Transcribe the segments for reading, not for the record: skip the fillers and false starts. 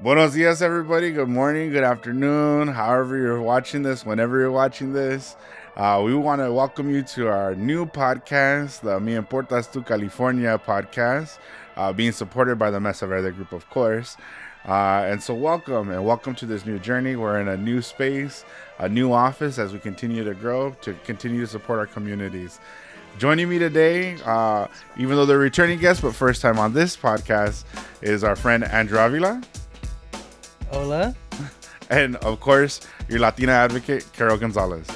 Buenos dias, everybody. Good morning, good afternoon, however you're watching this, whenever you're watching this. We want to welcome you to our new podcast, the Mi Importas Tu California podcast, being supported by the Mesa Verde Group, of course. And so, welcome and welcome to this new journey. We're in a new space, a new office as we continue to grow, to continue to support our communities. Joining me today, even though they're returning guests, but first time on this podcast, is our friend Andrew Avila. Hola. And of course, your Latina advocate, Carol Gonzalez.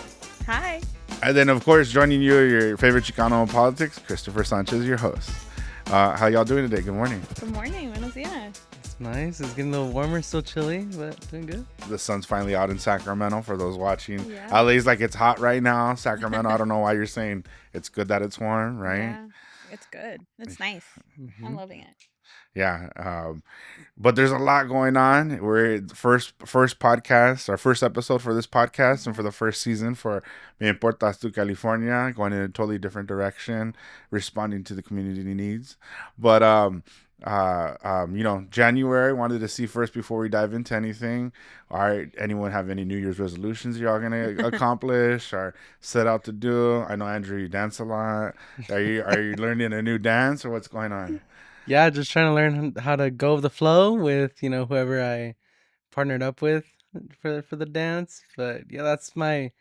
Hi. And then, of course, joining you, your favorite Chicano in politics, Christopher Sanchez, your host. How y'all doing today? Good morning. Good morning. Buenos dias. It's nice. It's getting a little warmer, still chilly, but doing good. The sun's finally out in Sacramento for those watching. Yeah. LA's like it's hot right now. Sacramento, I don't know why you're saying it's good that it's warm, right? Yeah, it's good. It's nice. I'm loving it. Yeah. But there's a lot going on. We're first podcast, our first episode for this podcast and for the first season for Mi Importas Tu California, going in a totally different direction, responding to the community needs. But January, wanted to see first before we dive into anything. All right, anyone have any New Year's resolutions y'all gonna accomplish or set out to do? I know Andrew, you dance a lot. Are you learning a new dance or what's going on? Yeah, just trying to learn how to go with the flow with, whoever I partnered up with for the dance. But yeah, that's my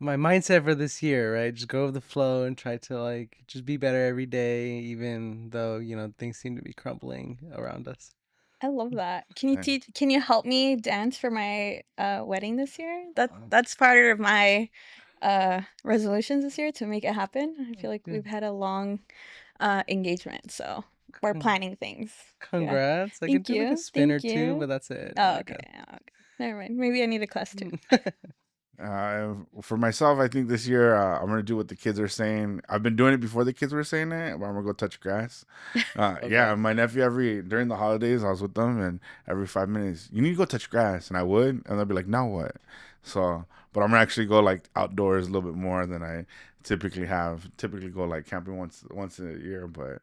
mindset for this year, right? Just go with the flow and try to just be better every day, even though, things seem to be crumbling around us. I love that. Can you help me dance for my wedding this year? That's part of my resolutions this year to make it happen. I feel like Good. we've had a long engagement, so we're planning things. Congrats. Yeah. I could Thank do like you. a spin or Thank two, you. but that's it. Oh, okay. Never mind. Maybe I need a class too. For myself, I think this year I'm gonna do what the kids are saying. I've been doing it before the kids were saying it, but I'm gonna go touch grass. Okay. Yeah, my nephew during the holidays I was with them, and every 5 minutes, you need to go touch grass, and I would, and they'll be like, now what? So, but I'm gonna actually go like outdoors a little bit more than I typically have. Typically go like camping once a year, but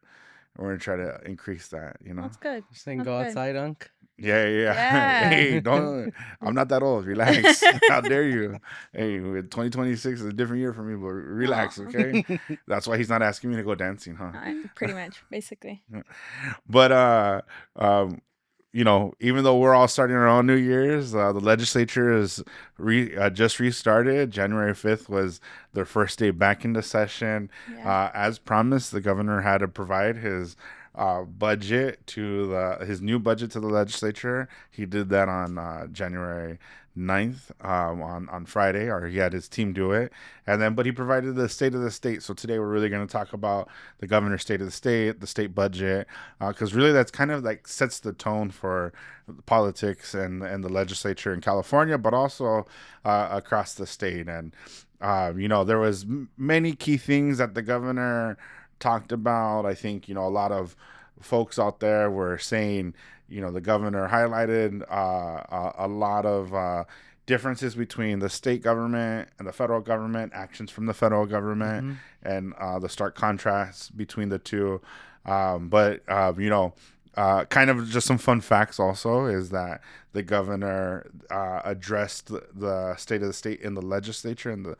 we're gonna try to increase that. That's good. Just saying That's go good. outside, Unc. Yeah. Hey, don't. I'm not that old. Relax. How dare you? Hey, 2026 is a different year for me, but relax, Aw. okay? That's why he's not asking me to go dancing, huh? Pretty much, basically. But even though we're all starting our own New Year's, the legislature is just restarted. January 5th was their first day back into session. Yeah. As promised, the governor had to provide his budget his new budget to the legislature. He did that on January 9th, on Friday, or he had his team do it. But he provided the state of the state. So today we're really going to talk about the governor's state of the state budget, because really that's kind of like sets the tone for politics and the legislature in California, but also across the state. And there was many key things that the governor talked about. I think a lot of folks out there were saying the governor highlighted a lot of differences between the state government and the federal government, actions from the federal government, and the stark contrast between the two. Kind of just some fun facts also is that the governor addressed the state of the state in the legislature and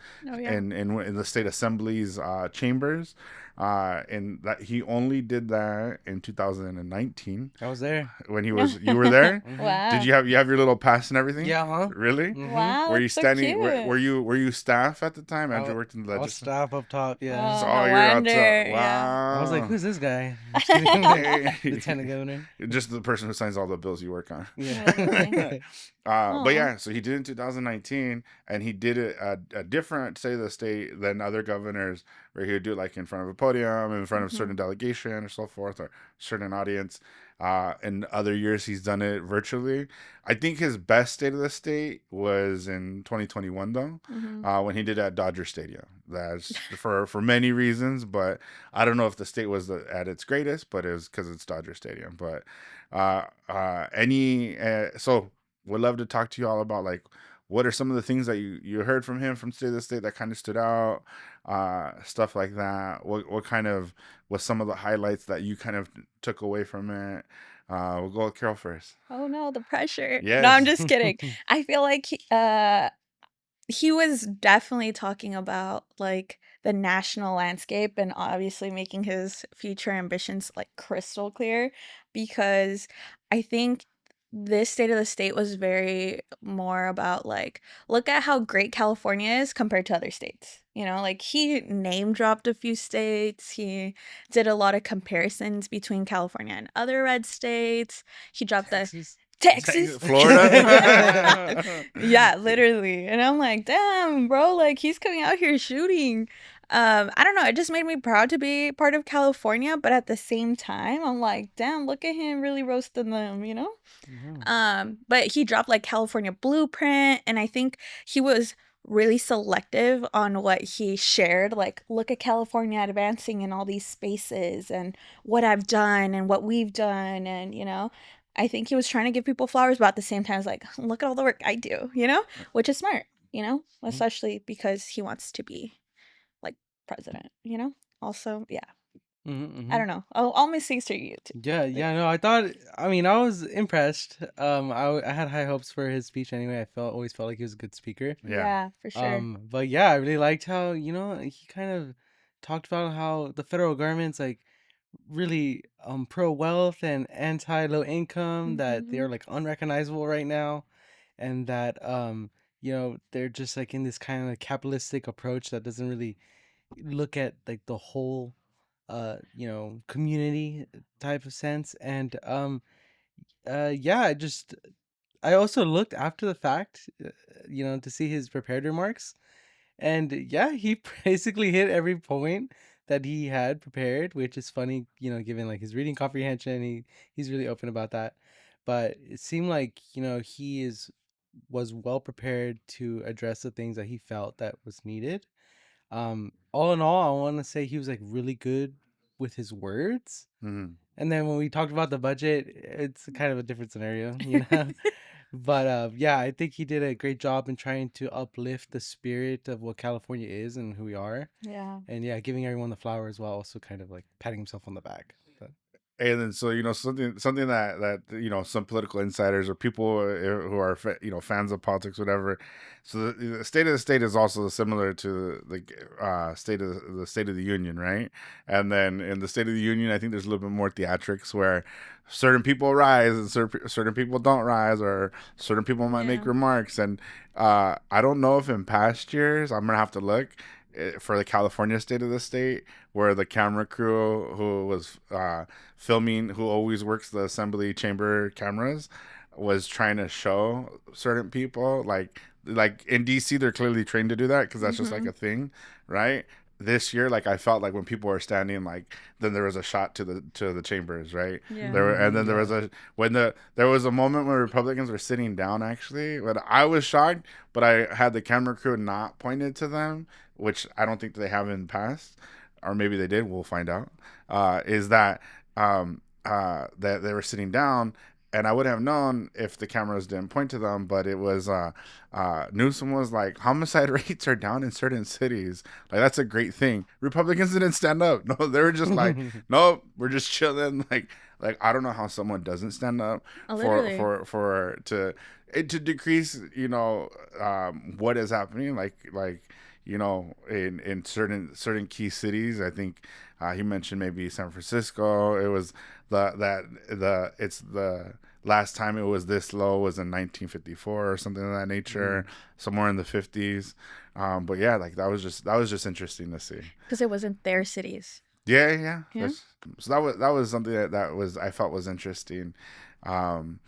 in the state assembly's chambers, and that he only did that in 2019. I was there When you were there. Wow. Did you have your little pass and everything? Yeah, huh? Really? Wow. Were you that's so standing? cute. Were you staff at the time? Andrew worked in the I was legislature. staff up top, yeah. Oh, So no you're out wonder, to, yeah. wow. I was like, who's this guy? Lieutenant Governor. Just the person who signs all the bills you work on. Yeah. But yeah, so he did it in 2019, and he did it a different state of the state than other governors, where he would do it like in front of a podium, in front of certain delegation or so forth, or certain audience. In other years, he's done it virtually. I think his best state of the state was in 2021, though, when he did it at Dodger Stadium. That's for many reasons, but I don't know if the state was at its greatest, but it was because it's Dodger Stadium. But so would love to talk to you all about like what are some of the things that you heard from him from state of the state that kind of stood out, stuff like that. What kind of was some of the highlights that you kind of took away from it? We'll go with Carol first. Oh no, the pressure. No, I'm Yes. just kidding. I feel like he was definitely talking about like the national landscape and obviously making his future ambitions like crystal clear, because I think this state of the state was very more about like, look at how great California is compared to other states. You know, like he name dropped a few states. He did a lot of comparisons between California and other red states. He dropped the Texas. Texas. Florida. Yeah, literally. And I'm like, damn, bro, like he's coming out here shooting. I don't know, it just made me proud to be part of California, but at the same time, I'm like, damn, look at him really roasting them, you know? Mhm. But he dropped like California Blueprint, and I think he was really selective on what he shared. Like, look at California advancing in all these spaces and what I've done and what we've done. And, you know, I think he was trying to give people flowers, but at the same time, it's like, look at all the work I do, you know, which is smart, you know, especially because he wants to be like president, you know? Also, yeah, I Mhm. don't know. All my things to you too. Yeah, Like, yeah, no, I mean, I was impressed. I had high hopes for his speech anyway. Always felt like he was a good speaker. Yeah. yeah, for sure. But yeah, I really liked how, he kind of talked about how the federal government's like really pro wealth and anti low income, that Hmm. they're like unrecognizable right now, and that they're just like in this kind of capitalistic approach that doesn't really look at like the whole community type of sense. And yeah, I also looked after the fact, to see his prepared remarks, and yeah, he basically hit every point that he had prepared, which is funny, given like his reading comprehension. He's really open about that. But it seemed like, was well prepared to address the things that he felt that was needed. All in all, I want to say he was like really good with his words. Mhm. And then when we talked about the budget, it's kind of a different scenario, But yeah, I think he did a great job in trying to uplift the spirit of what California is and who we are. Yeah. And yeah, giving everyone the flowers while also kind of like patting himself on the back. But, And then, so something that some political insiders or people who are fans of politics, whatever. So the state of the state is also similar to the State of the Union, right? And then in the State of the Union, I think there's a little bit more theatrics where certain people rise and certain people don't rise, or certain people might make Yeah. remarks. And I don't know if in past years, I'm gonna have to look for the California State of the State, where the camera crew who was filming, who always works the assembly chamber cameras, was trying to show certain people, like in DC, they're clearly trained to do that because that's just like Hmm. a thing, right? This year, like I felt like when people were standing, like then there was a shot to the chambers, right? Yeah. And then there yeah. was there was a moment when Republicans were sitting down, actually, but I was shocked, but I had the camera crew not pointed to them, which I don't think they have in the past, or maybe they did. We'll find out. Is that they were sitting down, and I would have known if the cameras didn't point to them. But it was Newsom was like, homicide rates are down in certain cities. Like that's a great thing. Republicans didn't stand up. No, they were just like, nope, we're just chilling. Like I don't know how someone doesn't stand up Oh, for literally. to decrease what is happening, in certain key cities. I think he mentioned maybe San Francisco. It was the last time it was this low was in 1954 or something of that nature, somewhere in the 50s. But yeah, like that was just interesting to see. Because it wasn't their cities. Yeah, yeah. Yeah. So that was something that was, I felt, was interesting. Um,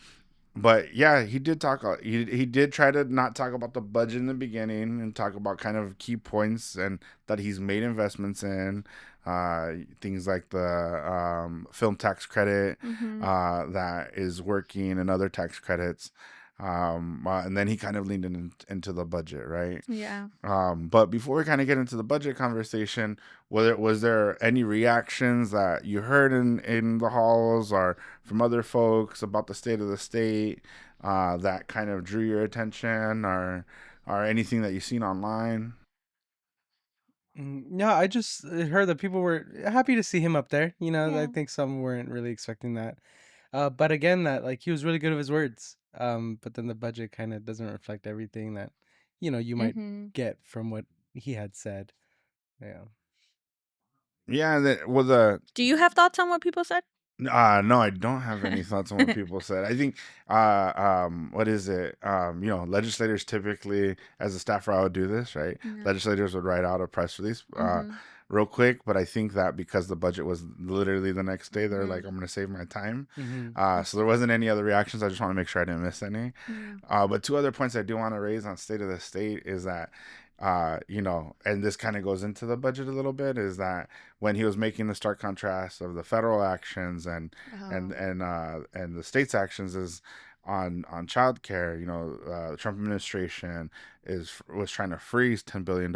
but yeah, he did talk. He did try to not talk about the budget in the beginning and talk about kind of key points and that he's made investments in, things like the film tax credit Hmm. that is working, and other tax credits. And then he kind of leaned into the budget, right? Yeah. But before we kind of get into the budget conversation, was there any reactions that you heard in the halls or from other folks about the state of the state that kind of drew your attention, or anything that you've seen online? Yeah, I just heard that people were happy to see him up there. I Yeah. think some weren't really expecting that. But again, that like he was really good with his words. But then the budget kind of doesn't reflect everything that you might Mm-hmm. get from what he had said. Yeah. Yeah, well, the Do you have thoughts on what people said? no, I don't have any thoughts on what people said. I think, what is it? Legislators typically, as a staffer, I would do this, right? Yeah. Legislators would write out a press release, Mm-hmm. real quick. But I think that because the budget was literally the next day, they're like, Mm-hmm. I'm going to save my time. Mm-hmm. So there wasn't any other reactions. I just want to make sure I didn't miss any. Yeah. But two other points I do want to raise on State of the State is that, and this kind of goes into the budget a little bit, is that when he was making the stark contrast of the federal actions and Oh. and the state's actions is on childcare. The Trump administration was trying to freeze $10 billion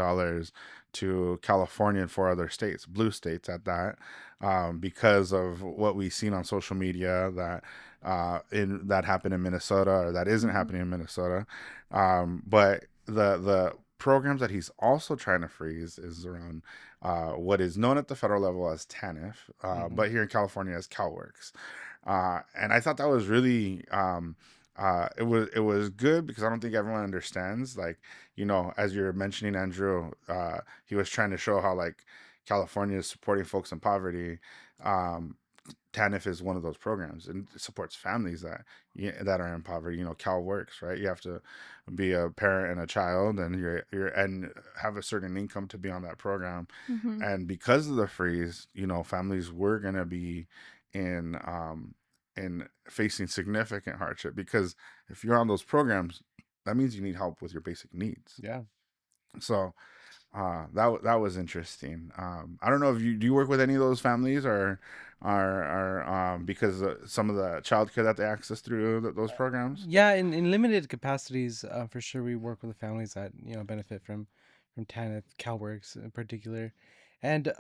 to California and four other states, blue states at that, because of what we've seen on social media that happened in Minnesota, or that isn't Mm-hmm. happening in Minnesota. But the programs that he's also trying to freeze is around what is known at the federal level as TANF, but here in California as CalWorks. And I thought that was really it was good, because I don't think everyone understands. Like, as you're mentioning, Andrew, he was trying to show how, like, California is supporting folks in poverty. TANF is one of those programs, and it supports families that are in poverty. Cal Works, right? You have to be a parent and a child, and and have a certain income to be on that program. Mm-hmm. And because of the freeze, families were gonna be in facing significant hardship, because if you're on those programs, that means you need help with your basic needs. Yeah. So that was interesting. I don't know if you work with any of those families, or because some of the childcare that they access through those programs. Yeah, in limited capacities, for sure, we work with the families that benefit from TANF, CalWorks in particular, and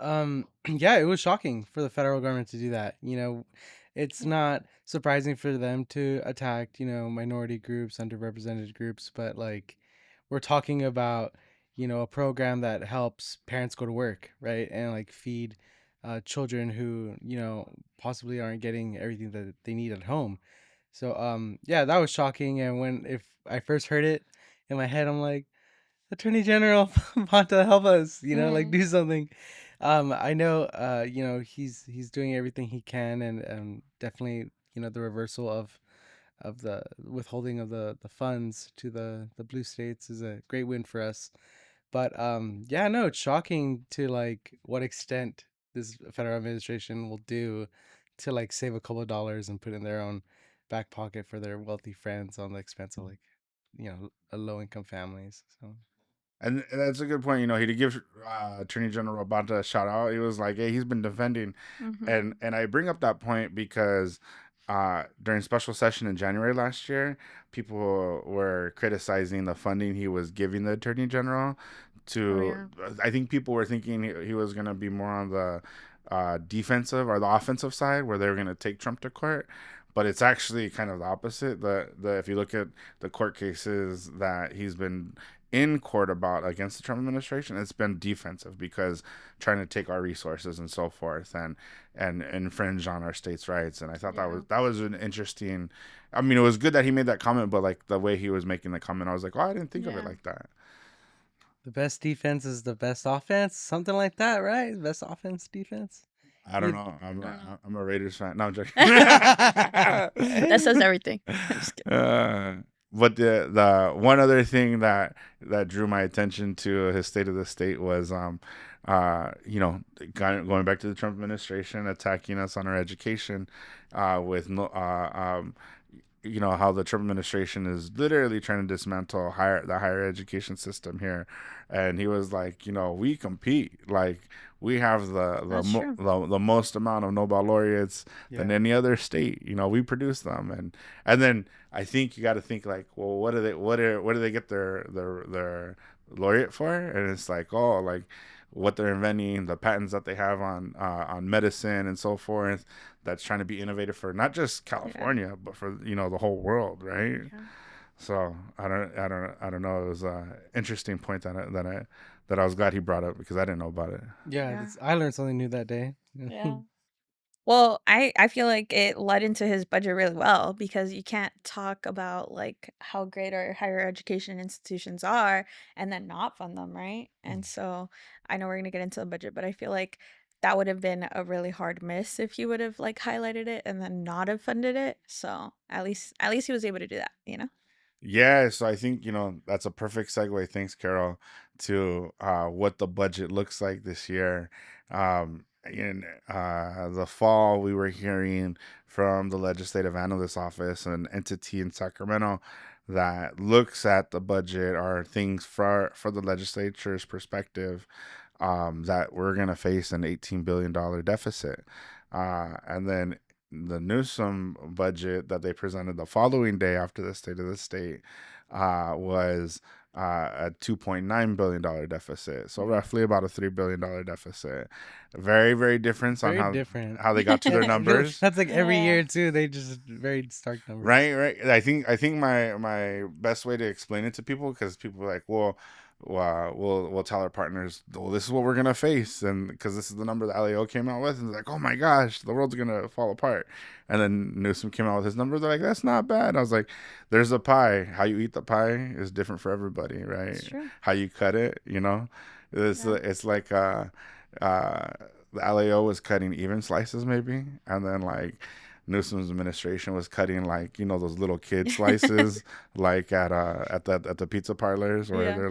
yeah, it was shocking for the federal government to do that. It's not surprising for them to attack minority groups, underrepresented groups, but like we're talking about a program that helps parents go to work, right, and like feed children who possibly aren't getting everything that they need at home. So yeah, that was shocking. And when if I first heard it in my head, I'm like, Attorney General want to help us, like Mm-hmm. do something. I know he's doing everything he can, and definitely the reversal of the withholding of the funds to the blue states is a great win for us. But yeah, no, it's shocking to like what extent this federal administration will do to like save a couple of dollars and put in their own back pocket for their wealthy friends on the expense of like a low income families. So And that's a good point. He did give Attorney General Rabanta a shout out. He was like, "Hey, he's been defending," Mm-hmm. and I bring up that point because during special session in January last year, people were criticizing the funding he was giving the Attorney General. Oh To yeah. I think people were thinking he was going to be more on the defensive or the offensive side, where they were going to take Trump to court. But it's actually kind of the opposite. The If you look at the court cases that he's been in court about against the Trump administration, it's been defensive, because trying to take our resources and so forth, and infringe on our states' rights. And I thought Yeah. that was an interesting. I mean, it was good that he made that comment, but like the way he was making the comment, I was like, oh, I didn't think of it Yeah. like that. the best defense is the best offense, something like that, right? Best offense, defense. I don't You know. I'm I don't know. a, I'm a Raiders fan. No, I'm joking. That says everything. I'm just kidding. But the one other thing that drew my attention to his State of the State was going back to the Trump administration attacking us on our education, with no how the Trump administration is literally trying to dismantle the higher education system here. And he was like, we compete, like we have That's true. the most amount of Nobel laureates than Yeah. any other state. We produce them. And then I think you got to think like, well, what do they get their laureate for? And it's like, oh, like what they're inventing, the patents that they have on medicine and so forth, that's trying to be innovative for not just Yeah. California, but for the whole world, right? Yeah. So I don't know. It was a interesting point that I was glad he brought up, because I didn't know about it. Yeah, Yeah. I learned something new that day. Yeah. Well, I feel like it led into his budget really well because you can't talk about like how great our higher education institutions are and then not fund them, right? And so I know we're gonna get into the budget, but I feel like that would have been a really hard miss if he would have like highlighted it and then not have funded it. So at least he was able to do that, you know? Yeah, so I think, that's a perfect segue. Thanks, Carol, to what the budget looks like this year. In the fall, we were hearing from the Legislative Analyst Office, an entity in Sacramento that looks at the budget or things for the legislature's perspective, that we're going to face an $18 billion deficit. And then the Newsom budget that they presented the following day after the State of the State was a $2.9 billion deficit. So Right. roughly about a $3 billion deficit. Very, very different on Very how different. they got to their numbers. That's like every Yeah. year too. They just very stark numbers. Right. I think my best way to explain it to people, because people are like, well, we'll tell our partners, well, this is what we're gonna face, and because this is the number that LAO came out with, and they're like, oh my gosh, the world's gonna fall apart. And then Newsom came out with his number. They're like, that's not bad. I was like, there's a pie. How you eat the pie is different for everybody, right? It's true. How you cut it, Yeah. it's like the LAO was cutting even slices maybe, and then like Newsom's administration was cutting like those little kid slices like at the pizza parlors where Yeah. they're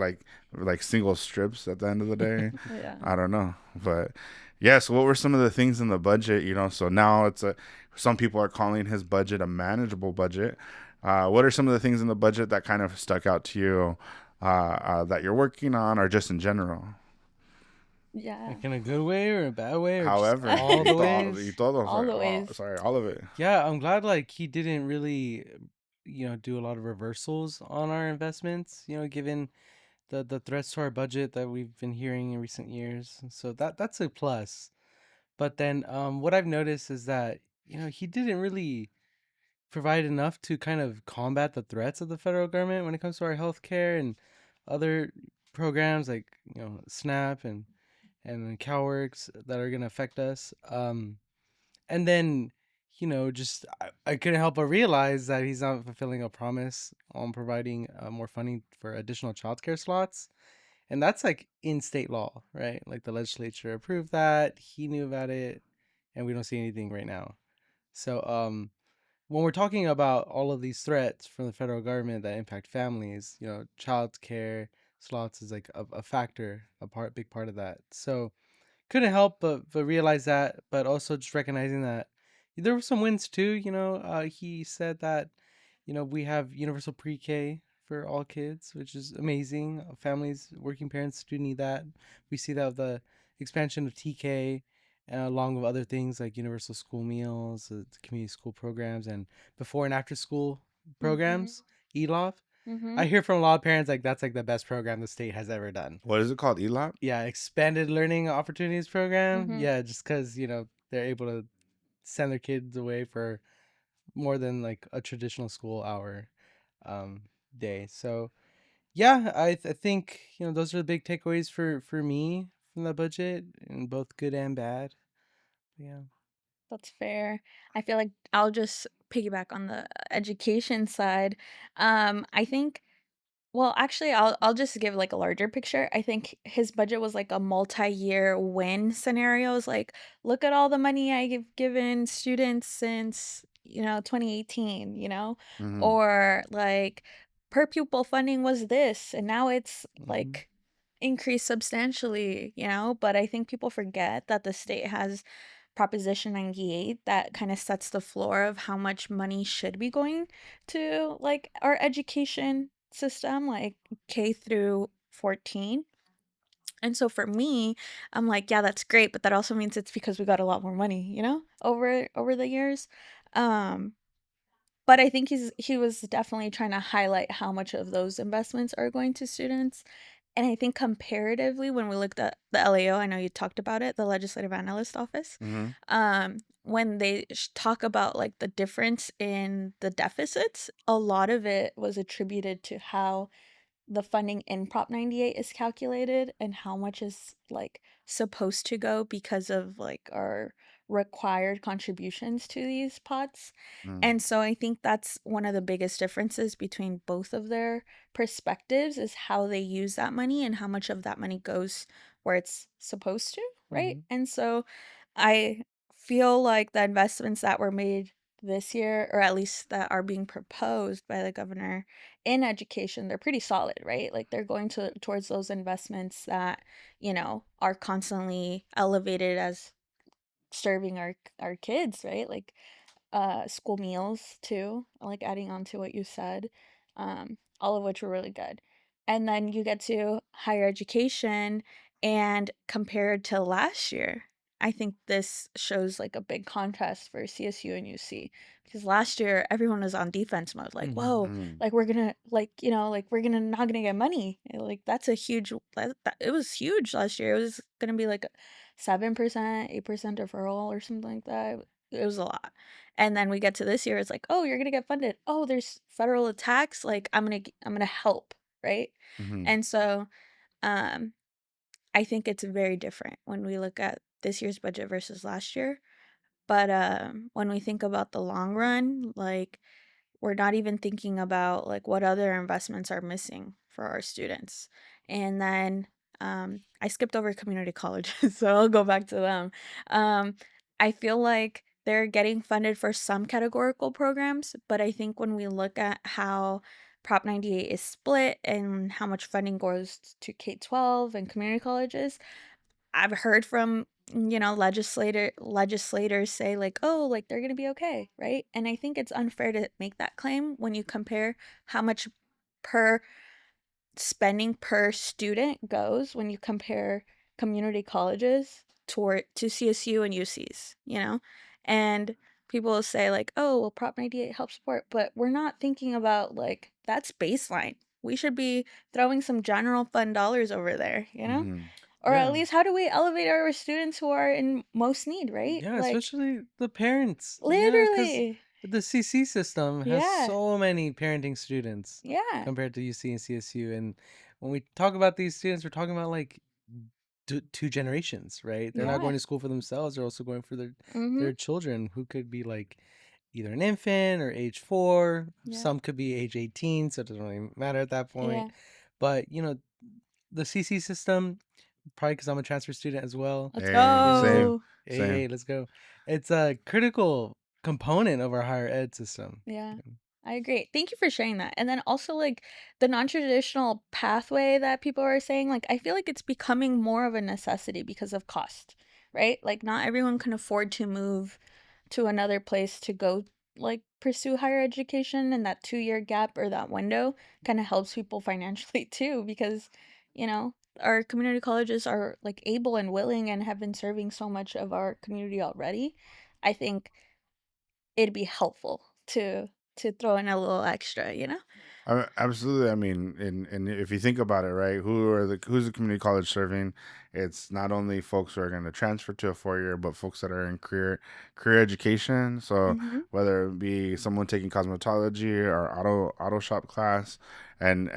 like single strips at the end of the day. Yeah. I don't know, but yeah. So what were some of the things in the budget? So now some people are calling his budget a manageable budget. What are some of the things in the budget that kind of stuck out to you, that you're working on, or just in general? Yeah. Like in a good way or a bad way or just However, all the ways. All the ways. sorry, all of it. Yeah, I'm glad like he didn't really, do a lot of reversals on our investments, given the threats to our budget that we've been hearing in recent years. So that's a plus. But then what I've noticed is that, he didn't really provide enough to kind of combat the threats of the federal government when it comes to our healthcare and other programs like, SNAP and CalWorks that are gonna affect us. And then, just I couldn't help but realize that he's not fulfilling a promise on providing more funding for additional childcare slots. And that's like in state law, right? Like the legislature approved that, he knew about it, and we don't see anything right now. So, when we're talking about all of these threats from the federal government that impact families, child care slots is like a factor, big part of that. So couldn't help but realize that, but also just recognizing that there were some wins too. He said that we have universal pre-K for all kids, which is amazing. Families, working parents do need that. We see that with the expansion of TK, along with other things like universal school meals, community school programs, and before and after school Mm-hmm. programs, ELOF. Mm-hmm. I hear from a lot of parents like that's like the best program the state has ever done. What is it called? ELAP? Yeah, expanded learning opportunities program. Mm-hmm. Yeah, just because they're able to send their kids away for more than like a traditional school hour um day. So yeah, I think those are the big takeaways for me from the budget, and both good and bad. Yeah. That's fair. I feel like I'll just piggyback on the education side. I think well, actually I'll just give like a larger picture. I think his budget was like a multi-year win scenarios like look at all the money I've given students since, 2018, Mm-hmm. or like per pupil funding was this and now it's Hmm. like increased substantially, but I think people forget that the state has Proposition 98 that kind of sets the floor of how much money should be going to like our education system, like K through 14. And so for me, I'm like, yeah, that's great, but that also means it's because we got a lot more money, over the years. Um, but I think he was definitely trying to highlight how much of those investments are going to students. And I think comparatively, when we looked at the LAO, I know you talked about it, the Legislative Analyst Office, Mm-hmm. when they talk about like the difference in the deficits, a lot of it was attributed to how the funding in Prop 98 is calculated and how much is like supposed to go because of like our required contributions to these pots. Mm. And so I think that's one of the biggest differences between both of their perspectives is how they use that money and how much of that money goes where it's supposed to, right? Mhm. And so I feel like the investments that were made this year, or at least that are being proposed by the governor in education, they're pretty solid, right? Like they're going towards those investments that, are constantly elevated as serving our kids, right? Like school meals too, like adding on to what you said, all of which were really good. And then you get to higher education, and compared to last year, I think this shows like a big contrast for CSU and UC, because last year everyone was on defense mode, like, Mhm. whoa, Mm. like we're gonna, like, like we're gonna not gonna get money. Like that's a huge, it was huge last year. It was gonna be like 7%, 8% deferral or something like that. It was a lot. And then we get to this year, it's like, oh, you're gonna get funded. Oh, there's federal attacks. Like I'm gonna help, right? Mm-hmm. And so, um, I think it's very different when we look at this year's budget versus last year. But when we think about the long run, like we're not even thinking about like what other investments are missing for our students. And then I skipped over community colleges, so I'll go back to them. I feel like they're getting funded for some categorical programs, but I think when we look at how Prop 98 is split and how much funding goes to K-12 and community colleges, I've heard from legislators say like, oh, like they're gonna be okay, right? And I think it's unfair to make that claim when you compare how much per spending per student goes when you compare community colleges to CSU and UCs, and people will say like, oh, well, Prop 98 helps support, but we're not thinking about like that's baseline. We should be throwing some general fund dollars over there, Mm-hmm. or at Yeah. least how do we elevate our students who are in most need, right? Yeah, Like especially the parents. Yeah, because literally. the CC system has Yeah. so many parenting students Yeah. compared to UC and CSU. And when we talk about these students, we're talking about like two generations, right? They're not Yeah. going to school for themselves; they're also going for Mhm. their children, who could be like either an infant or age 4. Yeah. Some could be age 18, so it doesn't really matter at that point. Yeah. But the CC system, probably because I'm a transfer student as well. Let's Hey, same, go. same. Hey, let's go. It's a critical component of our higher ed system. Yeah. I agree. Thank you for sharing that. And then also like the non-traditional pathway that people are saying, like I feel like it's becoming more of a necessity because of cost, right? Like not everyone can afford to move to another place to go like pursue higher education, and that 2-year gap or that window kind of helps people financially too, because our community colleges are like able and willing and have been serving so much of our community already. I think it'd be helpful to throw in a little extra. Absolutely. I mean, and if you think about it, right, who's the community college serving? It's not only folks who are going to transfer to a 4 year, but folks that are in career education. So Mm-hmm. whether it be someone taking cosmetology or auto shop class, and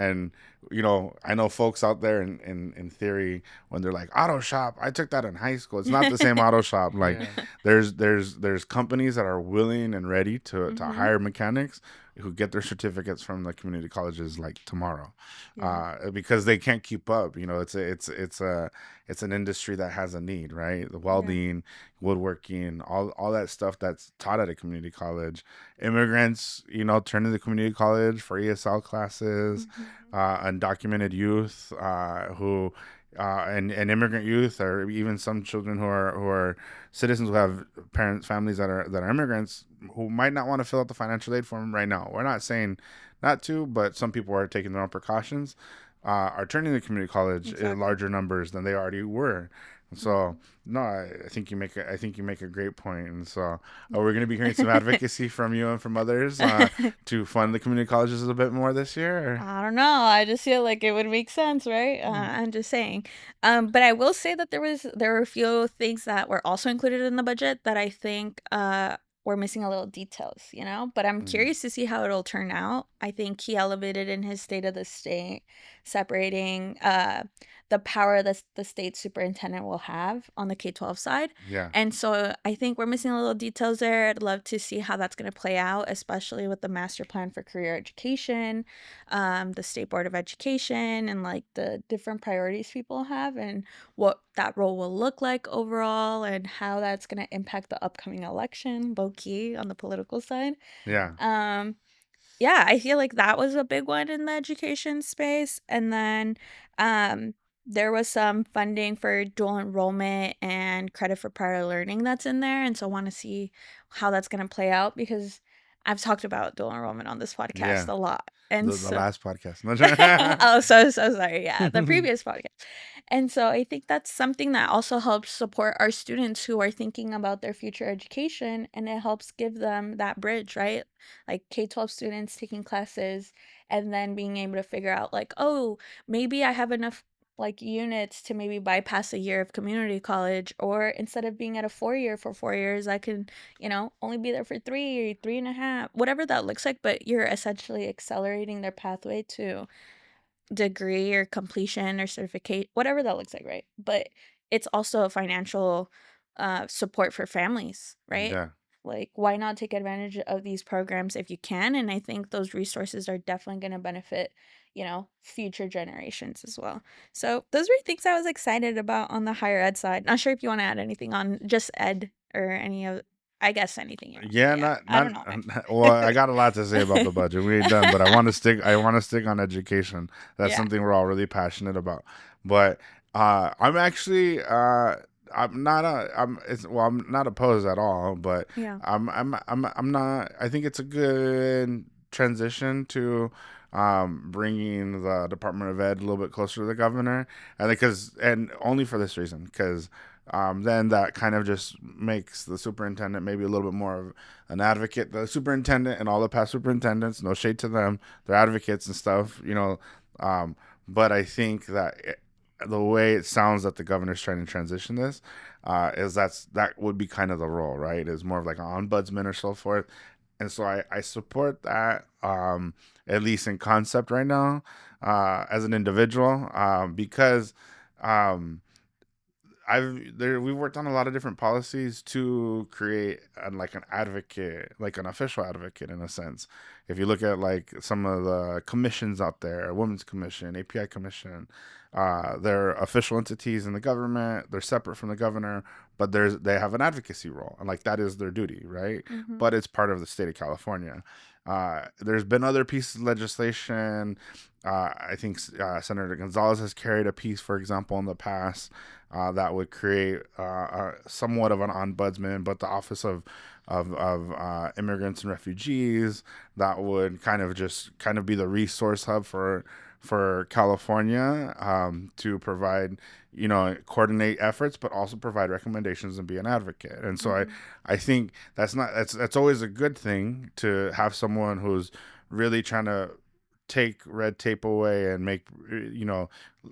I know folks out there in theory when they're like auto shop, I took that in high school. It's not the same auto shop. Like Yeah. there's companies that are willing and ready to Mm-hmm. hire mechanics who get their certificates from the community colleges like tomorrow, Yeah. because they can't keep up. It's an industry that has a need, right? The welding, woodworking, all that stuff that's taught at a community college. Immigrants, turn to the community college for ESL classes, Mm-hmm. undocumented youth, who. And immigrant youth, or even some children who are citizens who have families that are immigrants, who might not want to fill out the financial aid form right now. We're not saying not to, but some people are taking their own precautions, are turning to community college in Exactly. larger numbers than they already were. So no, I think you make a great point, and so we're going to be hearing some advocacy from you and from others to fund the community colleges a little bit more this year. Or? I don't know. I just feel like it would make sense, right? I'm just saying. But I will say that there were a few things that were also included in the budget that I think we're missing a little details, you know? But I'm Mm. curious to see how it'll turn out. I think he elevated in his State of the State, separating the power that the state superintendent will have on the K-12 side. Yeah. And so I think we're missing a little details there. I'd love to see how that's going to play out, especially with the master plan for career education, the State Board of Education, and like the different priorities people have, and what that role will look like overall, and how that's going to impact the upcoming election, low key on the political side. Yeah. Um, yeah, I feel like that was a big one in the education space. And then there was some funding for dual enrollment and credit for prior learning that's in there. And so I want to see how that's going to play out, because I've talked about dual enrollment on this podcast Yeah. a lot. And The so, last podcast. No, oh, so sorry. Yeah, the previous podcast. And so I think that's something that also helps support our students who are thinking about their future education, and it helps give them that bridge, right? Like K-12 students taking classes and then being able to figure out like, oh, maybe I have enough like units to maybe bypass a year of community college, or instead of being at a 4 year for 4 years, I can, only be there for 3.5, whatever that looks like, but you're essentially accelerating their pathway to degree or completion or certificate, whatever that looks like, right? But it's also a financial support for families, right? yeah. Like, why not take advantage of these programs if you can? And I think those resources are definitely going to benefit, future generations as well. So those were things I was excited about on the higher ed side. Not sure if you want to add anything on just ed or any of, I guess anything you want. Yeah, Yeah, not I not. don't know, man. Well, I got a lot to say about the budget. We ain't done, but I want to stick. I want to stick on education. That's Yeah. something we're all really passionate about. But I'm actually I'm not a I'm it's well I'm not opposed at all. But Yeah. I'm not. I think it's a good transition to bringing the Department of Ed a little bit closer to the governor, and and only for this reason, because then that kind of just makes the superintendent maybe a little bit more of an advocate. The superintendent and all the past superintendents, no shade to them, they're advocates and stuff, but I think that the way it sounds that the governor's trying to transition this is that would be kind of the role, right? Is more of like an ombudsman or so forth. And so I support that, at least in concept right now, as an individual, because um, we've worked on a lot of different policies to create like an advocate, like an official advocate in a sense. If you look at like some of the commissions out there, Women's Commission, API Commission, they're official entities in the government. They're separate from the governor, but they have an advocacy role, and like that is their duty, right? Mm-hmm. But it's part of the state of California. There's been other pieces of legislation. I think Senator Gonzalez has carried a piece, for example, in the past that would create somewhat of an ombudsman, but the Office of Immigrants and Refugees, that would kind of be the resource hub for California, to provide, coordinate efforts, but also provide recommendations and be an advocate. And so I think that's always a good thing, to have someone who's really trying to take red tape away and make,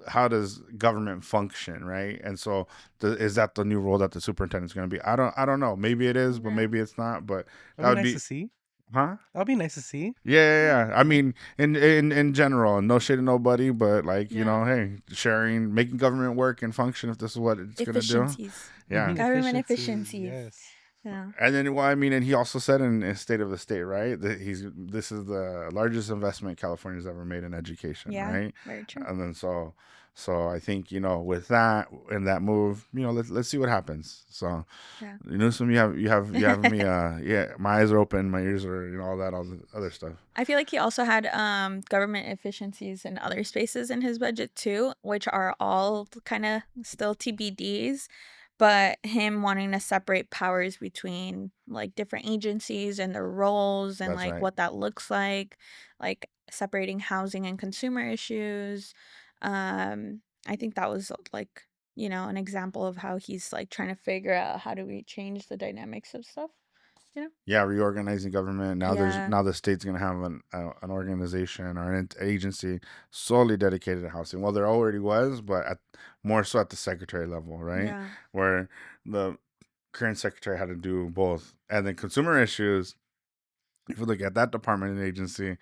how does government function, right? And so is that the new role that the superintendent's going to be? I don't know. Maybe it is, but maybe it's not. But that That'd would be nice be, to see. huh? That'd be nice to see. Yeah. I mean, in general, no shade to nobody, but like, Yeah. hey, making government work and function, if this is what it's gonna do. Efficiencies. Yeah. Government Efficiencies, efficiencies. yes. Yeah. And then, well, I mean, and he also said in State of the State, right, that this is the largest investment California's ever made in education, Yeah. right? Very true. And then so I think, with that and that move, let's see what happens. So, Yeah. Newsom, you have me, my eyes are open, my ears are, all the other stuff. I feel like he also had government efficiencies in other spaces in his budget too, which are all kind of still TBDs. But him wanting to separate powers between like different agencies and their roles, and That's like right. what that looks like separating housing and consumer issues. I think that was like, an example of how he's like trying to figure out how do we change the dynamics of stuff. Yeah, reorganizing government. Now Yeah. the state's gonna have an organization or an agency solely dedicated to housing. Well, there already was, but more so at the secretary level, right? Yeah. Where the current secretary had to do both. And then consumer issues, if you look at that department and agency,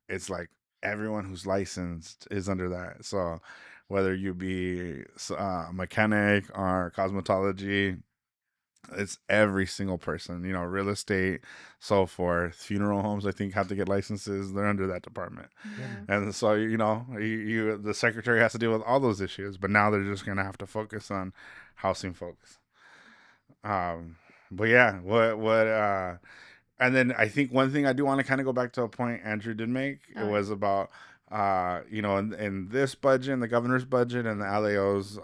it's like everyone who's licensed is under that. So whether you be a mechanic or cosmetology, it's every single person, real estate, so forth. Funeral homes, I think, have to get licenses. They're under that department. Yeah. And so, the secretary has to deal with all those issues, but now they're just going to have to focus on housing folks. But yeah, and then I think one thing I do want to kind of go back to a point Andrew did make. It was about, in this budget, in the governor's budget and the LAO's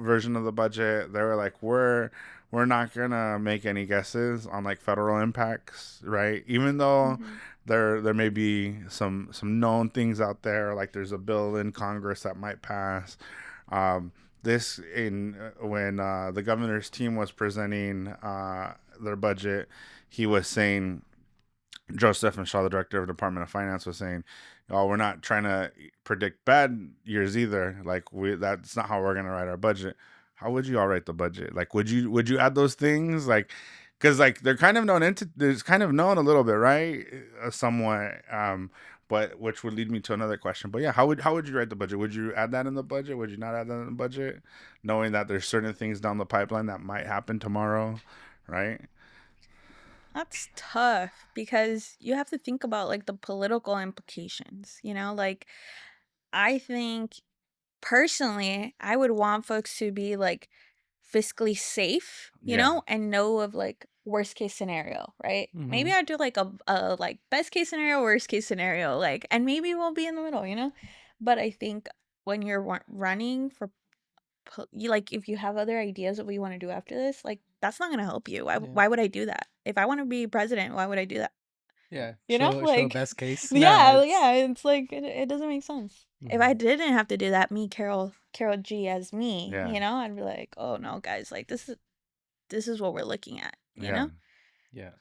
version of the budget, they were like, we're not gonna make any guesses on like federal impacts, right? Even though there may be some known things out there, like there's a bill in Congress that might pass. When the governor's team was presenting their budget, he was saying, Joe Steffenshaw, the director of the Department of Finance, was saying, "Oh, we're not trying to predict bad years either. Like that's not how we're gonna write our budget. How would you all write the budget? Like, would you add those things? Like, because like they're kind of there's kind of known a little bit, right? Somewhat. But which would lead me to another question. But yeah, how would you write the budget? Would you add that in the budget? Would you not add that in the budget, knowing that there's certain things down the pipeline that might happen tomorrow, right? That's tough because you have to think about like the political implications, like I think personally I would want folks to be like fiscally safe, and know of like worst case scenario, right? Maybe I'd do like a like best case scenario, worst case scenario, like, and maybe we'll be in the middle. But I think when you're running for like if you have other ideas of what you want to do after this, like that's not gonna help you. Why would I do that? If I want to be president, why would I do that? Yeah. Show Like best case. yeah, it's like it doesn't make sense. If I didn't have to do that, me, Carol G as me, I'd be like, oh no, guys, like this is what we're looking at, you know? Yeah.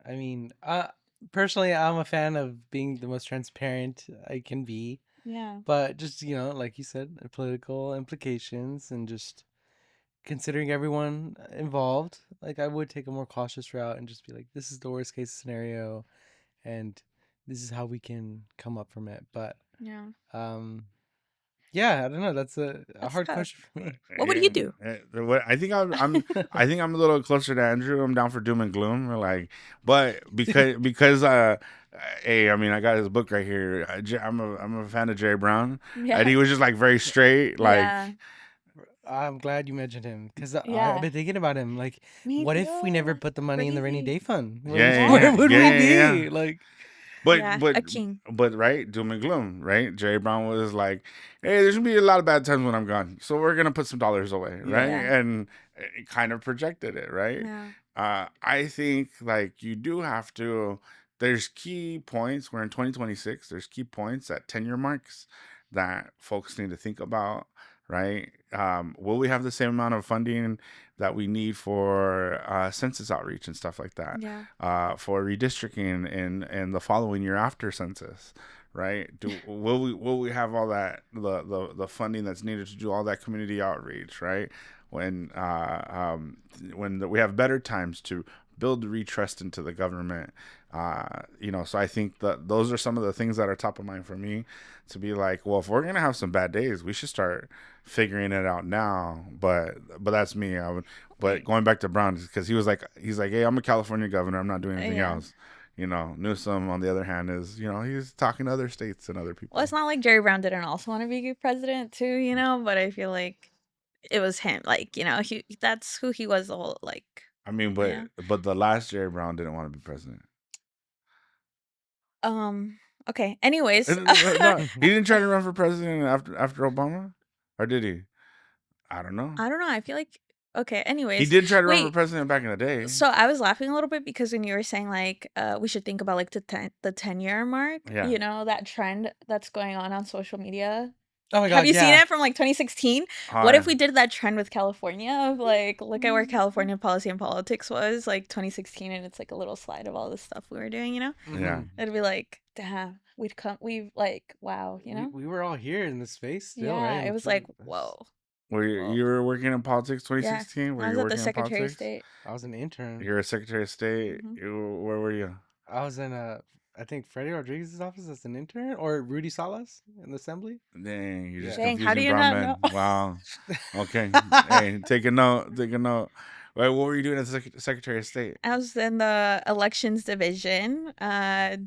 I mean, personally, I'm a fan of being the most transparent I can be. Yeah. But just, like you said, political implications and just considering everyone involved, like I would take a more cautious route and just be like, this is the worst case scenario and this is how we can come up from it. But yeah, I don't know. That's a hard tough. question for me. What would you do? I think I think I'm a little closer to Andrew. I'm down for doom and gloom, but because hey, I mean, I got his book right here. I'm a fan of Jerry Brown, and he was just like very straight, like. Yeah. I'm glad you mentioned him because Yeah. I've been thinking about him. Like, Me what if we never too. put the money in the rainy day fund? Where would we be? yeah. Like, a king. But right, doom and gloom, right? Jerry Brown was like, "Hey, there's gonna be a lot of bad times when I'm gone, so we're gonna put some dollars away, right?" Yeah. And it kind of projected it, right? Yeah. I think like you do have to. There's key points. We're in 2026. There's key points at 10-year marks that folks need to think about, right? Will we have the same amount of funding that we need for census outreach and stuff like that? Yeah. For redistricting in the following year after census, right? Will we have all that the funding that's needed to do all that community outreach, right? When we have better times to build retrust into the government, so I think that those are some of the things that are top of mind for me, to be like, well, if we're gonna have some bad days, we should start figuring it out now. But that's me. But going back to Brown, because he's like, hey, I'm a California governor, I'm not doing anything else. Newsom, on the other hand, is, he's talking to other states and other people. Well, it's not like Jerry Brown didn't also want to be president too, but I feel like it was him. Like, that's who he was the whole, like. I mean, but the last Jerry Brown didn't want to be president. Okay. Anyways. No, he didn't try to run for president after Obama? Or did he? I don't know. I feel like, okay, anyways. He did try to run for president back in the day. So I was laughing a little bit because when you were saying like we should think about like the 10-year mark, that trend that's going on social media. Oh my God, have you seen it from like 2016? What if we did that trend with California of like, look at where California policy and politics was like 2016, and it's like a little slide of all the stuff we were doing, Yeah. It'd be like, damn, we've like, wow, We were all here in this space still, right? It was like, whoa. Were Well, you were working in politics Yeah, 2016? Were I was you at the working in Secretary of politics? State. I was an intern. You're a Secretary of State. Hmm. Where were you? I was in I think Freddie Rodriguez's office as an intern, or Rudy Salas in the assembly. Dang, you're just Yeah. Dang, how do confusing you brown not know? men. Wow. Okay. Hey, take a note. Take a note. Wait, what were you doing as Secretary of State? I was in the elections division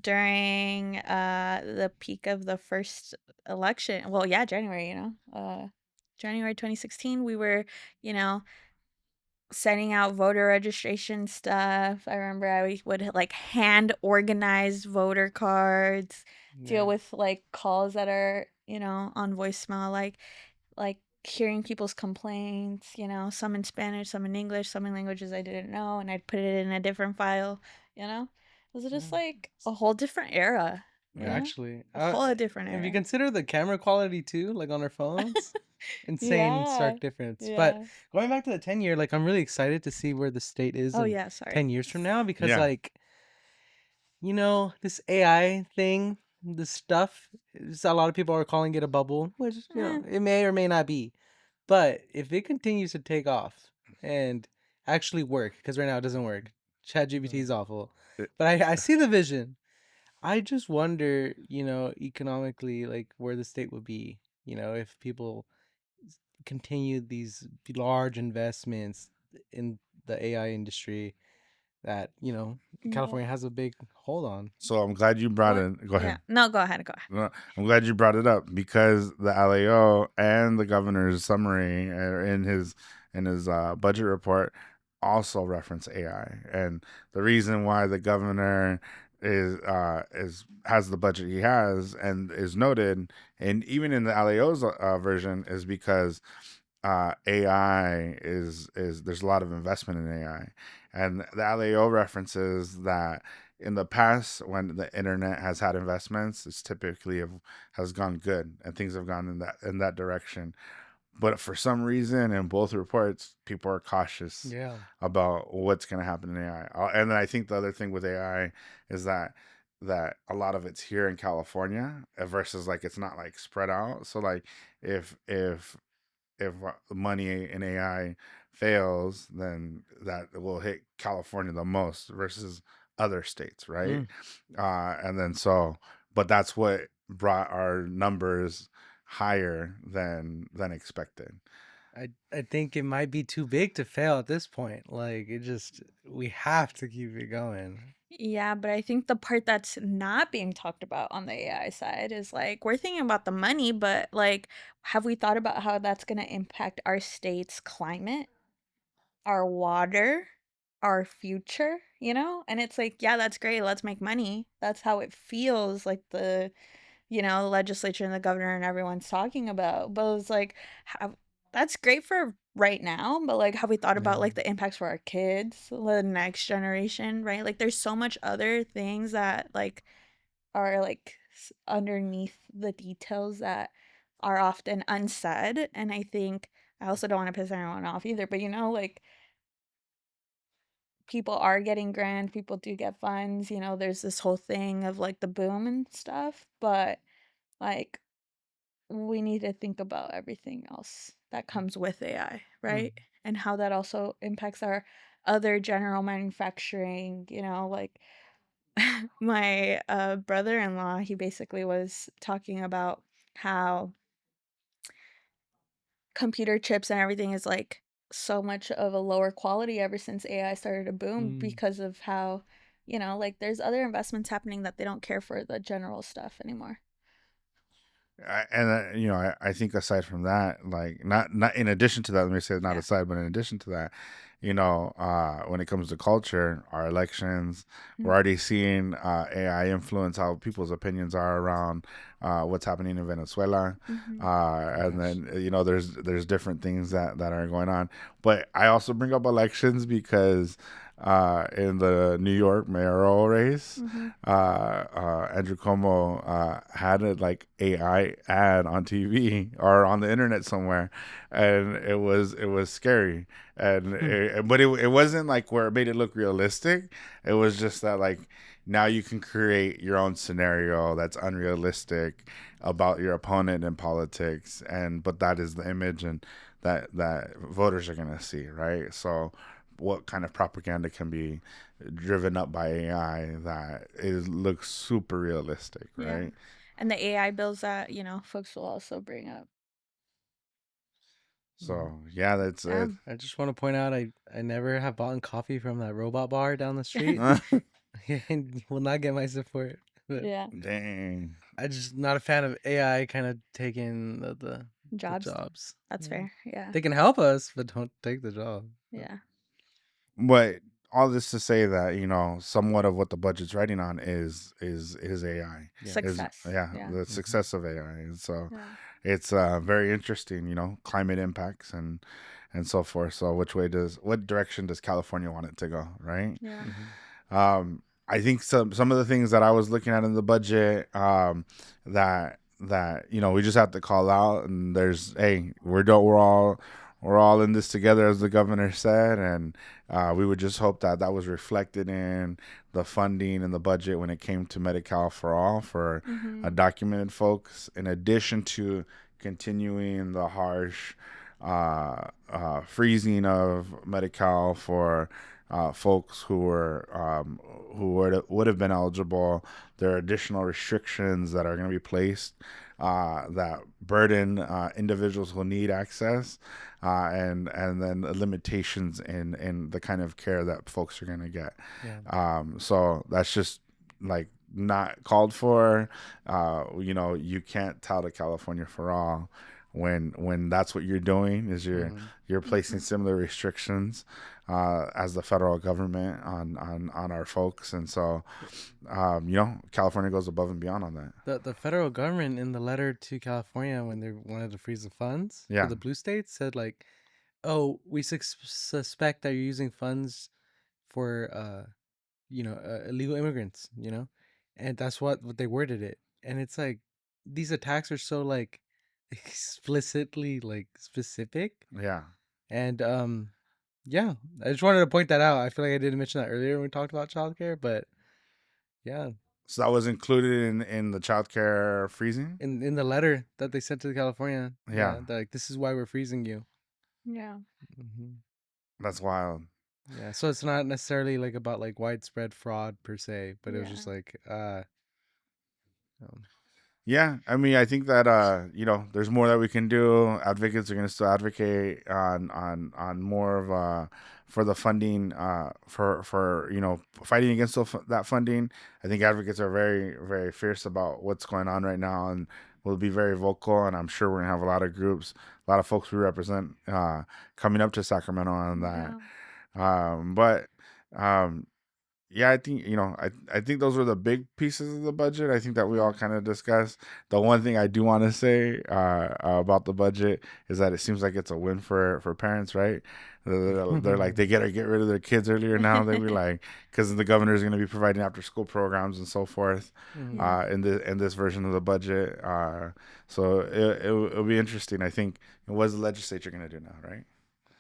during the peak of the first election. Well, yeah, January, January 2016, we were, you know, sending out voter registration stuff. I remember I would like hand organize voter cards, deal Yeah. with like calls that are, on voicemail, like hearing people's complaints, some in Spanish, some in English, some in languages I didn't know, and I'd put it in a different file, you know? It was just Yeah. like a whole different era, Yeah. Actually, A whole different if you era. consider the camera quality too, like on our phones, insane Yeah. stark difference. But Yeah. going back to the 10-year, like I'm really excited to see where the state is Oh in yeah, sorry. 10 years from now because Yeah. like this AI thing, this stuff, a lot of people are calling it a bubble, which Eh, it may or may not be. But if it continues to take off and actually work, because right now it doesn't work, ChatGPT is awful. It- But I see the vision. I just wonder, economically, like where the state would be, if people continue these large investments in the AI industry that, well, California has a big hold on. So I'm glad you brought what? it. Go Yeah. ahead. No, go ahead. Go ahead. No, I'm glad you brought it up because the LAO and the governor's summary in his budget report also reference AI, and the reason why the governor is has the budget he has and is noted, and even in the LAO's version, is because AI is there's a lot of investment in AI, and the LAO references that in the past when the internet has had investments, it's typically has gone good and things have gone in that direction. But for some reason, in both reports, people are cautious Yeah. about what's going to happen in AI. And then I think the other thing with AI is that a lot of it's here in California versus like it's not like spread out. So like if money in AI fails, then that will hit California the most versus other states, right? Mm. And then but that's what brought our numbers higher than expected. I think it might be too big to fail at this point. Like we have to keep it going. Yeah, but I think the part that's not being talked about on the AI side is like we're thinking about the money, but like, have we thought about how that's going to impact our state's climate, our water, our future, And it's like, yeah, that's great. Let's make money. That's how it feels like the legislature and the governor and everyone's talking about. But it's like, that's great for right now, but like, have we thought about Yeah. like the impacts for our kids, the next generation, right? Like, there's so much other things that like are like underneath the details that are often unsaid. And I think I also don't want to piss anyone off either, but like people are getting grants, people do get funds, there's this whole thing of like the boom and stuff, but like we need to think about everything else that comes with AI, right? And how that also impacts our other general manufacturing, like my brother-in-law, he basically was talking about how computer chips and everything is like so much of a lower quality ever since AI started to boom Mm. because of how, like there's other investments happening that they don't care for the general stuff anymore. I think aside from that, like not in addition to that, let me say not Yeah. aside, but in addition to that, when it comes to culture, our elections, we're Mm. already seeing AI influence how people's opinions are around what's happening in Venezuela, Mhm. and Gosh. then there's different things that are going on. But I also bring up elections because in the New York mayoral race, Mhm. Andrew Cuomo had a like AI ad on TV or on the internet somewhere, and it was scary. But it wasn't like where it made it look realistic. It was just that like now you can create your own scenario that's unrealistic about your opponent in politics, but that is the image and that voters are gonna see, right? So, what kind of propaganda can be driven up by AI that looks super realistic, Yeah. right? And the AI bills that, folks will also bring up. So yeah, that's it. Um, I just want to point out I never have bought coffee from that robot bar down the street. And will not get my support. But yeah. Dang. I'm just not a fan of AI kind of taking the Jobs. jobs. That's Yeah. fair. Yeah. They can help us, but don't take the job. Yeah. But all this to say that somewhat of what the budget's writing on is AI. Yeah. Success. Yeah, Yeah. the success of AI. And so Yeah. it's very interesting. Climate impacts and so forth. So what direction does California want it to go, right? Yeah. I think some of the things that I was looking at in the budget, that we just have to call out, and there's, hey, we're all in this together, as the governor said, and we would just hope that that was reflected in the funding and the budget when it came to Medi-Cal for all, for undocumented folks, in addition to continuing the harsh freezing of Medi-Cal for folks who would have been eligible. There are additional restrictions that are going to be placed that burden individuals who need access, and then limitations in the kind of care that folks are going to get. Yeah. So that's just like not called for. You can't tout to California for all when that's what you're doing, is you're placing similar restrictions as the federal government on our folks. And so California goes above and beyond on that. The federal government, in the letter to California when they wanted to freeze the funds for Yeah. the blue states, said like, "Oh, we suspect that you're using funds for illegal immigrants," and that's what they worded it. And it's like, these attacks are so like explicitly like specific. Yeah. And yeah, I just wanted to point that out. I feel like I didn't mention that earlier when we talked about childcare, but yeah, So that was included in the childcare freezing. in the letter that they sent to California, Yeah. they're like, this is why we're freezing you. Yeah. That's wild. Yeah, so it's not necessarily like about like widespread fraud per se, but it was just Yeah. like Yeah, I mean, I think that there's more that we can do. Advocates are going to still advocate on more of for the funding, for fighting against that funding. I think advocates are very, very fierce about what's going on right now, and will be very vocal. And I'm sure we're gonna have a lot of groups, a lot of folks we represent coming up to Sacramento on that. But yeah, I think I think those were the big pieces of the budget. I think that we all kind of discussed. The one thing I do want to say about the budget is that it seems like it's a win for parents, right? They're like, they gotta get rid of their kids earlier now. They be like, because the governor is going to be providing after school programs and so forth in this version of the budget. So it'll be interesting. I think, what's the legislature going to do now, right?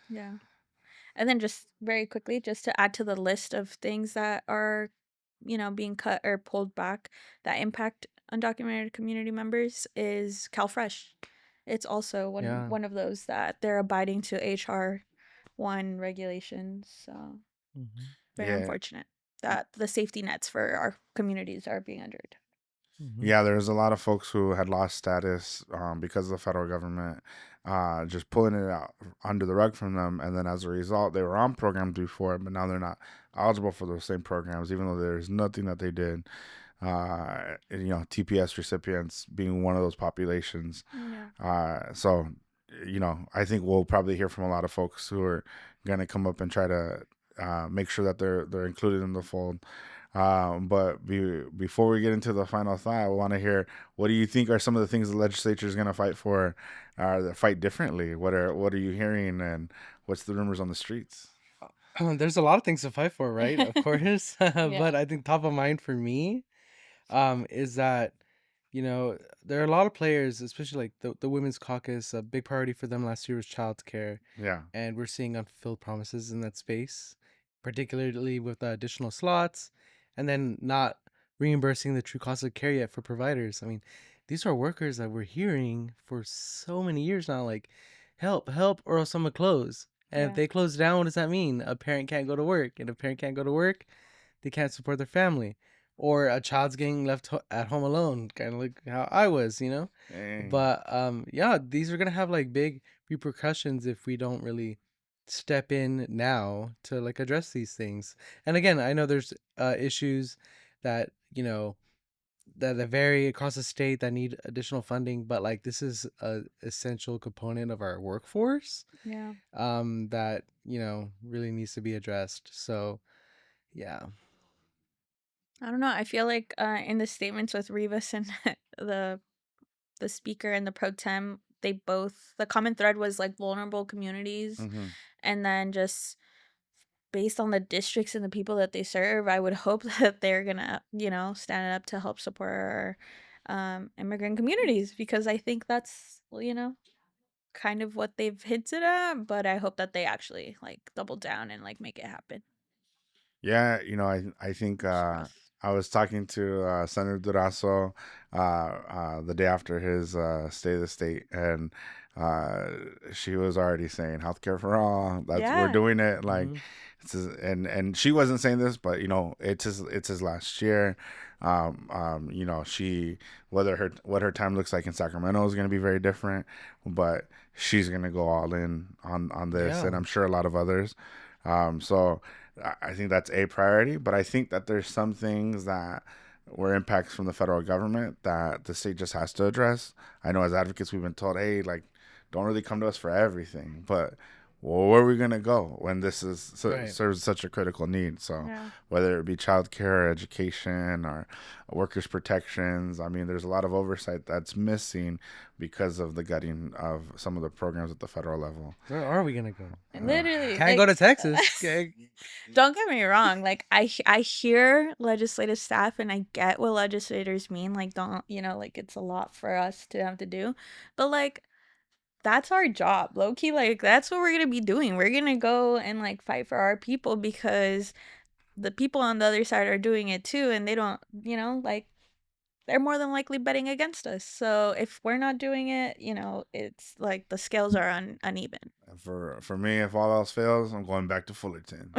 Yeah. And then just very quickly, just to add to the list of things that are, being cut or pulled back that impact undocumented community members, is CalFresh. It's also Yeah. one of those that they're abiding to HR1 regulations. So very Yeah. unfortunate that the safety nets for our communities are being undered. Yeah, there's a lot of folks who had lost status because of the federal government just pulling it out under the rug from them, and then as a result, they were on programs before, but now they're not eligible for those same programs, even though there's nothing that they did. TPS recipients being one of those populations. So, I think we'll probably hear from a lot of folks who are going to come up and try to make sure that they're included in the fold. But before we get into the final thought, I want to hear, what do you think are some of the things the legislature is going to fight for, that fight differently? What are you hearing, and what's the rumors on the streets? There's a lot of things to fight for, right? Of course. But I think top of mind for me is that, there are a lot of players, especially like the Women's Caucus. A big priority for them last year was childcare. Yeah. And we're seeing unfulfilled promises in that space, particularly with additional slots, and then not reimbursing the true cost of care yet for providers. I mean, these are workers that we're hearing for so many years now, like, help, or else I'm gonna close. And if Yeah. they close down, what does that mean? A parent can't go to work, and if a parent can't go to work, they can't support their family, or a child's getting left at home alone, kind of like how I was, you know. Dang. But yeah, these are gonna have like big repercussions if we don't really step in now to like address these things. And again, I know there's issues that that vary across the state that need additional funding, but like this is a essential component of our workforce Yeah. that really needs to be addressed. So yeah. I don't know. I feel like in the statements with Rivas and the the speaker and the pro tem, they both, the common thread was like vulnerable communities, Mm-hmm. and then just based on the districts and the people that they serve, I would hope that they're gonna, stand up to help support our immigrant communities, because I think that's, kind of what they've hinted at. But I hope that they actually like double down and like make it happen. Yeah, I think Fingers crossed. I was talking to Senator Durazo the day after his State of the State, and uh, she was already saying healthcare for all. That's we're Yeah. doing it. Like, Hmm. and she wasn't saying this, but it's his last year. She whether her what her time looks like in Sacramento is going to be very different, but she's going to go all in on this, Yeah. and I'm sure a lot of others. So I think that's a priority, but I think that there's some things that were impacts from the federal government that the state just has to address. I know as advocates we've been told, hey, like, don't really come to us for everything, but well, where are we gonna go when this Right. serves such a critical need? So Yeah. whether it be childcare, education, or workers' protections, I mean, there's a lot of oversight that's missing because of the gutting of some of the programs at the federal level. Where are we gonna go? Literally, Can't like, go to Texas. Okay. don't get me wrong. Like, I hear legislative staff, and I get what legislators mean. Like, don't, like, it's a lot for us to have to do, but like, that's our job, low key. Like, that's what we're gonna be doing. We're gonna go and like fight for our people, because the people on the other side are doing it too, and they don't, like, they're more than likely betting against us. So if we're not doing it, it's like the scales are uneven. And for me, if all else fails, I'm going back to Fullerton.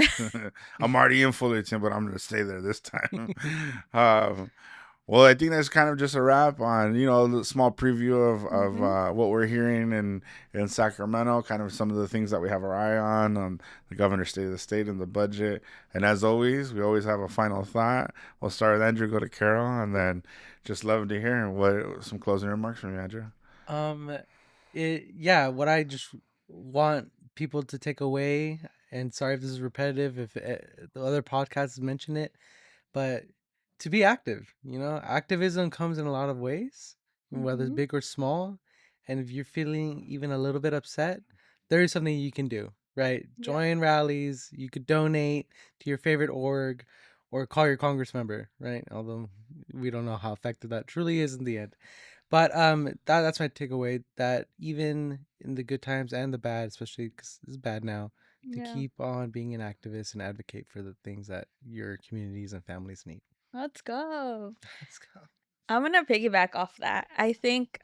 I'm already in Fullerton, but I'm going to stay there this time. um, well, I think that's kind of just a wrap on the small preview of Hmm. what we're hearing in Sacramento. Kind of some of the things that we have our eye on the governor's state of the state and the budget. And as always, we always have a final thought. We'll start with Andrew, go to Carol, and then just love to hear some closing remarks from you, Andrew. um yeah, what I just want people to take away, and sorry if this is repetitive, if the other podcasts mention it, but to be active. Activism comes in a lot of ways, whether it's Hmm. big or small. And if you're feeling even a little bit upset, there is something you can do, right? Yep. Join rallies, you could donate to your favorite org, or call your congress member, right? Although we don't know how effective that truly is in the end. But that's my takeaway, that even in the good times and the bad, especially because it's bad now, to Yeah. keep on being an activist and advocate for the things that your communities and families need. Let's go. Let's go. I'm gonna piggyback off that. I think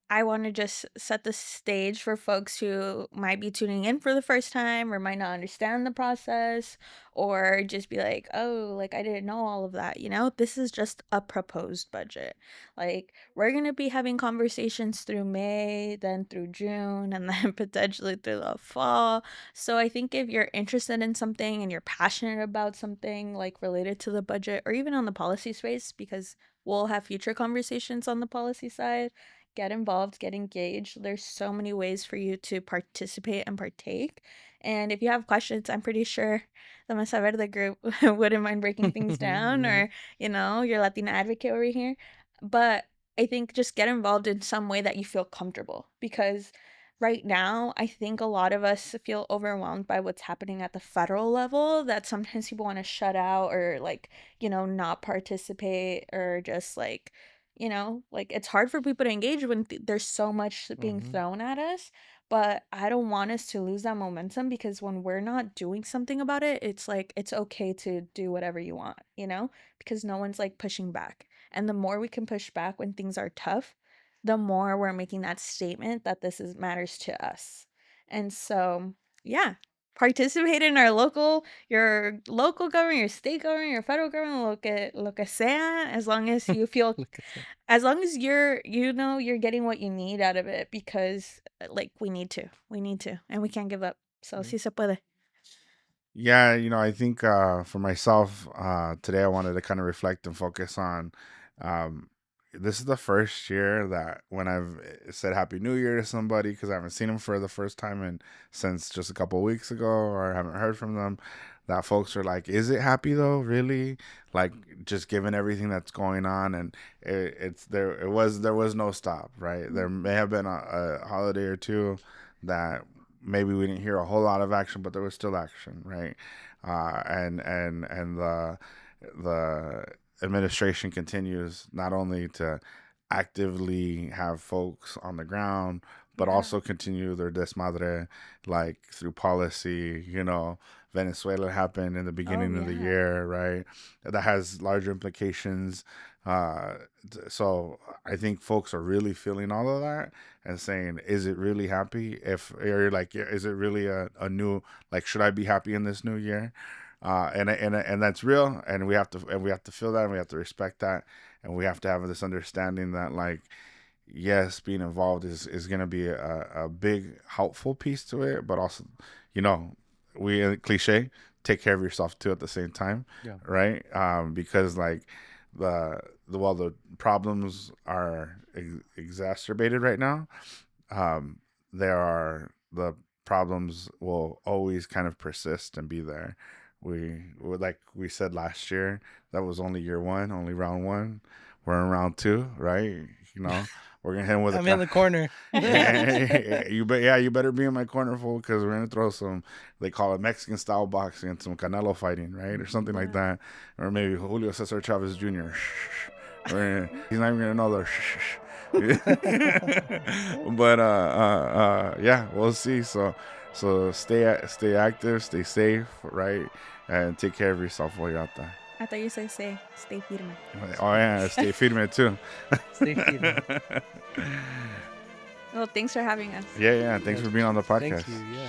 I want to just set the stage for folks who might be tuning in for the first time, or might not understand the process, or just be like, "Oh, like, I didn't know all of that." This is just a proposed budget. Like, we're going to be having conversations through May, then through June, and then potentially through the fall. So I think if you're interested in something and you're passionate about something like related to the budget, or even on the policy space, because we'll have future conversations on the policy side, get involved, get engaged. There's so many ways for you to participate and partake. And if you have questions, I'm pretty sure the Mesa Verde group wouldn't mind breaking things down, Mhm. or, your Latina advocate over here. But I think just get involved in some way that you feel comfortable, because right now, I think a lot of us feel overwhelmed by what's happening at the federal level, that sometimes people want to shut out, or like, not participate, or just like it's hard for people to engage when there's so much being Mhm. thrown at us. But I don't want us to lose that momentum, because when we're not doing something about it, it's like it's okay to do whatever you want, because no one's like pushing back. And the more we can push back when things are tough, the more we're making that statement that this is matters to us. And so, yeah, participate in our your local government, your state government, your federal government, lo que sea, as long as you feel, Look at that. as long as you're getting what you need out of it, because like we need to, and we can't give up. So, sí se puede. Yeah, I think for myself, today I wanted to kind of reflect and focus on um, this is the first year that when I've said Happy New Year to somebody because I haven't seen them for the first time since just a couple of weeks ago, or haven't heard from them, that folks are like, "Is it happy though? Really?" Like, just given everything that's going on, and there was no stop, right? There may have been a holiday or two that maybe we didn't hear a whole lot of action, but there was still action, right? And the administration continues not only to actively have folks on the ground, but Yeah. also continue their desmadre, like through policy. Venezuela happened in the beginning of the yeah. year, right? That has larger implications. So I think folks are really feeling all of that and saying, is it really happy? Or like, is it really a new, like, should I be happy in this new year? And that's real, and we have to feel that, and we have to respect that, and we have to have this understanding that, like, yes, being involved is going to be a big helpful piece to it, but also, we cliche, take care of yourself too at the same time, Yeah. right? Because like the problems are exacerbated right now. The problems will always kind of persist and be there. Like we said last year, that was only year one, only round one. We're in round two, right? We're gonna hit him with I'm in the corner. you better be in my corner, fool, because we're gonna throw some. They call it Mexican style boxing and some Canelo fighting, right, or something like that, or maybe Julio Cesar Chavez Jr. He's not even gonna know the. But yeah, we'll see. So stay active, stay safe, right, and take care of yourself while you're out there. I thought you said stay firme. Oh yeah, stay firme too. Stay firme. Well, thanks for having us. Yeah. Thanks for being on the podcast. Thank you. Yeah.